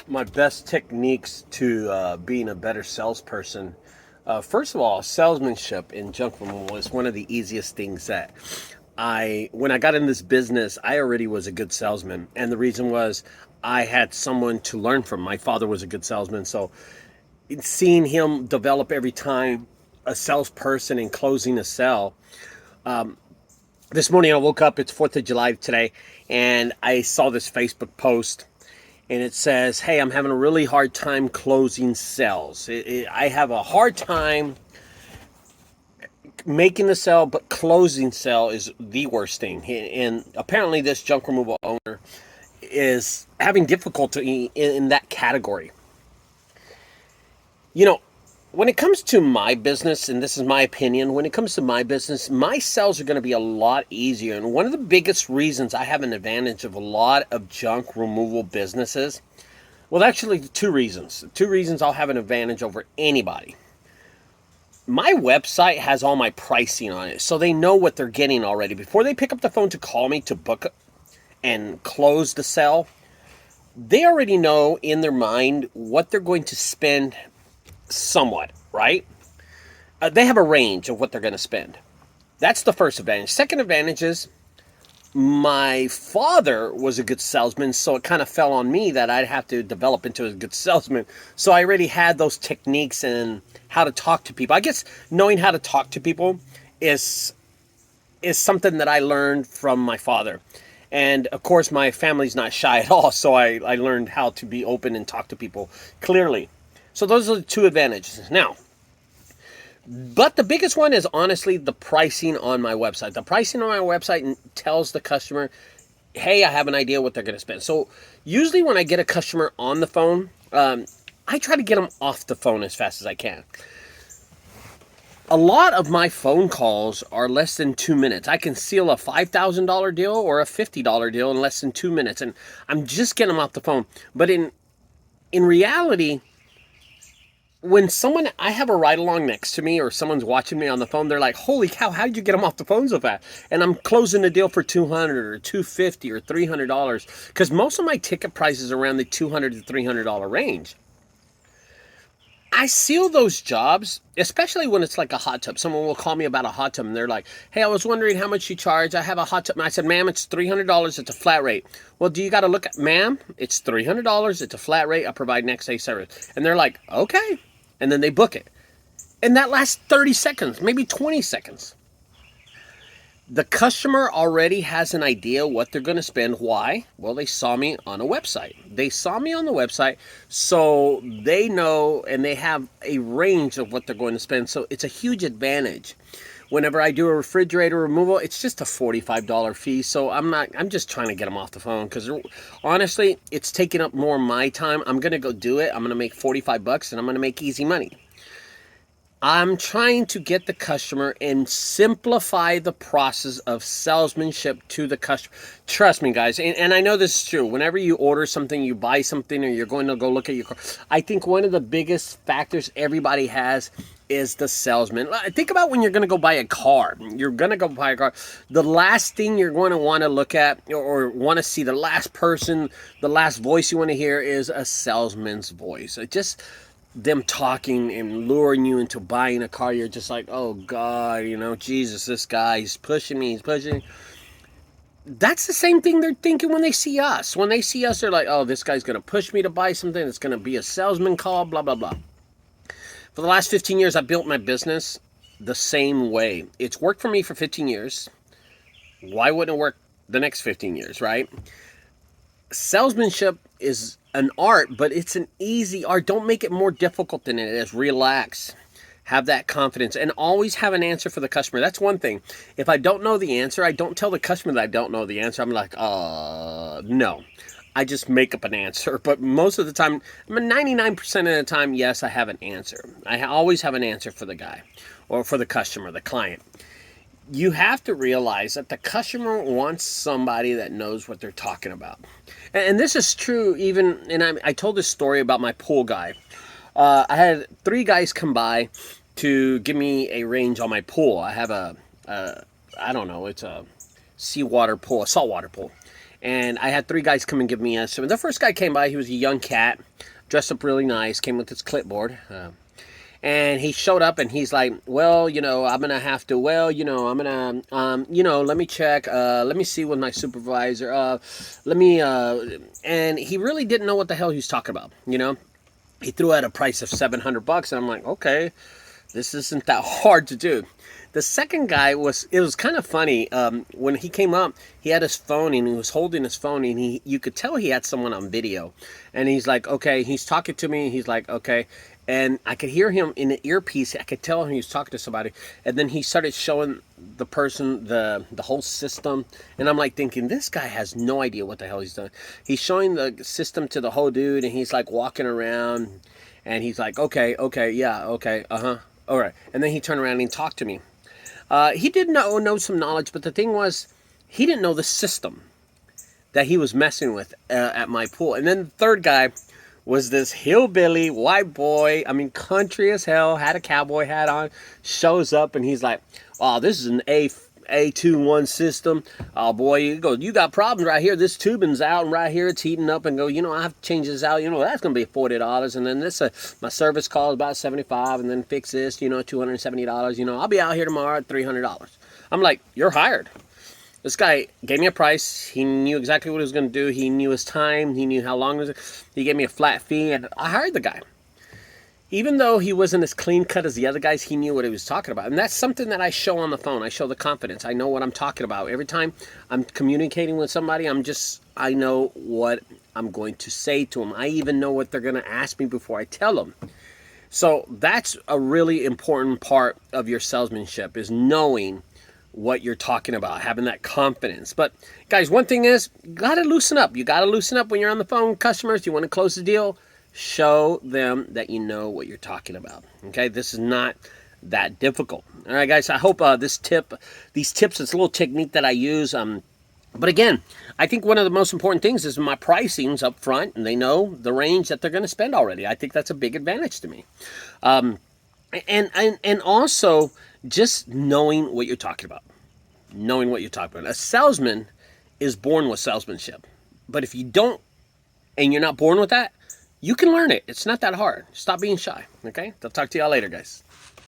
My best techniques to being a better salesperson. First of all, salesmanship in junk removal is one of the easiest things that when I got in this business, I already was a good salesman. And the reason was I had someone to learn from. My father was a good salesman. So seeing him develop every time a salesperson and closing a sale. This morning I woke up, it's 4th of July today, and I saw this Facebook post and it says, "Hey, I'm having a really hard time closing sales. I have a hard time making the sale, but closing sale is the worst thing." And apparently, this junk removal owner is having difficulty in that category. You know, when it comes to my business, and this is my opinion, when it comes to my business, my sales are going to be a lot easier. And one of the biggest reasons I have an advantage of a lot of junk removal businesses, well, actually, two reasons. Two reasons I'll have an advantage over anybody. My website has all my pricing on it, so they know what they're getting already. Before they pick up the phone to call me to book and close the sale, they already know in their mind what they're going to spend somewhat, right? They have a range of what they're going to spend. That's the first advantage. Second advantage is my father was a good salesman, so it kind of fell on me that I'd have to develop into a good salesman. So I already had those techniques and how to talk to people. I guess knowing how to talk to people is something that I learned from my father. And of course, my family's not shy at all, so I learned how to be open and talk to people clearly. So those are the two advantages. Now, but the biggest one is honestly the pricing on my website. The pricing on my website tells the customer, hey, I have an idea what they're going to spend. So usually when I get a customer on the phone, I try to get them off the phone as fast as I can. A lot of my phone calls are less than 2 minutes. I can seal a $5,000 deal or a $50 deal in less than 2 minutes, and I'm just getting them off the phone. But in reality, when I have a ride along next to me or someone's watching me on the phone, they're like, holy cow, how did you get them off the phone so fast? And I'm closing the deal for $200 or $250 or $300 because most of my ticket prices are around the $200 to $300 range. I seal those jobs, especially when it's like a hot tub. Someone will call me about a hot tub and they're like, hey, I was wondering how much you charge. I have a hot tub. And I said, ma'am, it's $300. It's a flat rate. Well, do you got to look at, ma'am, it's $300. It's a flat rate. I provide next day service. And they're like, okay. And then they book it. And that lasts 30 seconds, maybe 20 seconds. The customer already has an idea what they're going to spend. Why? Well, they saw me on a website. They saw me on the website, so they know and they have a range of what they're going to spend. So it's a huge advantage. Whenever I do a refrigerator removal, it's just a $45 fee. So I'm just trying to get them off the phone because honestly, it's taking up more of my time. I'm going to go do it. I'm going to make $45 and I'm going to make easy money. I'm trying to get the customer and simplify the process of salesmanship to the customer. Trust me, guys, and I know this is true. Whenever you order something, you buy something, or you're going to go look at your car, I think one of the biggest factors everybody has is the salesman. Think about when you're going to go buy a car. You're going to go buy a car. The last thing you're going to want to look at or want to see, the last person, the last voice you want to hear is a salesman's voice. It just them talking and luring you into buying a car. You're just like, oh God, Jesus, this guy, he's pushing me, That's the same thing they're thinking when they see us. When they see us, they're like, oh, this guy's going to push me to buy something. It's going to be a salesman call, blah, blah, blah. For the last 15 years, I built my business the same way. It's worked for me for 15 years. Why wouldn't it work the next 15 years, right? Salesmanship is an art, but it's an easy art. Don't make it more difficult than it is. Relax. Have that confidence and always have an answer for the customer. That's one thing. If I don't know the answer, I don't tell the customer that I don't know the answer. I'm like, no. I just make up an answer. But most of the time, 99% of the time, yes, I have an answer. I always have an answer for the guy or for the customer, the client. You have to realize that the customer wants somebody that knows what they're talking about. And this is true even, and I told this story about my pool guy. I had 3 guys come by to give me a range on my pool. I have I don't know, it's a seawater pool, a saltwater pool. And I had 3 guys come and give me a. So the first guy came by. He was a young cat, dressed up really nice. Came with his clipboard. And he showed up and he's like, well, I'm going to have to, I'm going to, let me check, let me see with my supervisor, and he really didn't know what the hell he was talking about. He threw out a price of $700 and I'm like, okay, this isn't that hard to do. The second guy it was kind of funny. When he came up, he had his phone and he was holding his phone and you could tell he had someone on video. And he's like, okay, he's talking to me. He's like, okay. And I could hear him in the earpiece. I could tell he was talking to somebody. And then he started showing the person the whole system. And I'm like thinking, this guy has no idea what the hell he's doing. He's showing the system to the whole dude and he's like walking around. And he's like, okay, yeah, okay, all right. And then he turned around and he talked to me. He did know some knowledge, but the thing was, he didn't know the system that he was messing with at my pool. And then the third guy was this hillbilly white boy, country as hell, had a cowboy hat on, shows up, and he's like, oh, this is an A21 system. Oh, boy, you got problems right here. This tubing's out, and right here it's heating up, and I have to change this out. That's going to be $40, and then this, my service call is about $75, and then fix this, $270. I'll be out here tomorrow at $300. I'm like, you're hired. This guy gave me a price. He knew exactly what he was going to do. He knew his time. He knew how long it was. He gave me a flat fee, and I hired the guy. Even though he wasn't as clean cut as the other guys, he knew what he was talking about. And that's something that I show on the phone. I show the confidence. I know what I'm talking about. Every time I'm communicating with somebody, I know what I'm going to say to them. I even know what they're going to ask me before I tell them. So that's a really important part of your salesmanship, is knowing what you're talking about, having that confidence. But guys, one thing is, you got to loosen up. You got to loosen up when you're on the phone with customers. You want to close the deal, show them that you know what you're talking about. Okay, this is not that difficult. All right, guys, I hope these tips, it's a little technique that I use. But again, I think one of the most important things is my pricing's up front, and they know the range that they're going to spend already. I think that's a big advantage to me. And also just knowing what you're talking about. Knowing what you're talking about. A salesman is born with salesmanship. But if you don't, and you're not born with that, you can learn it. It's not that hard. Stop being shy. Okay? I'll talk to y'all later, guys.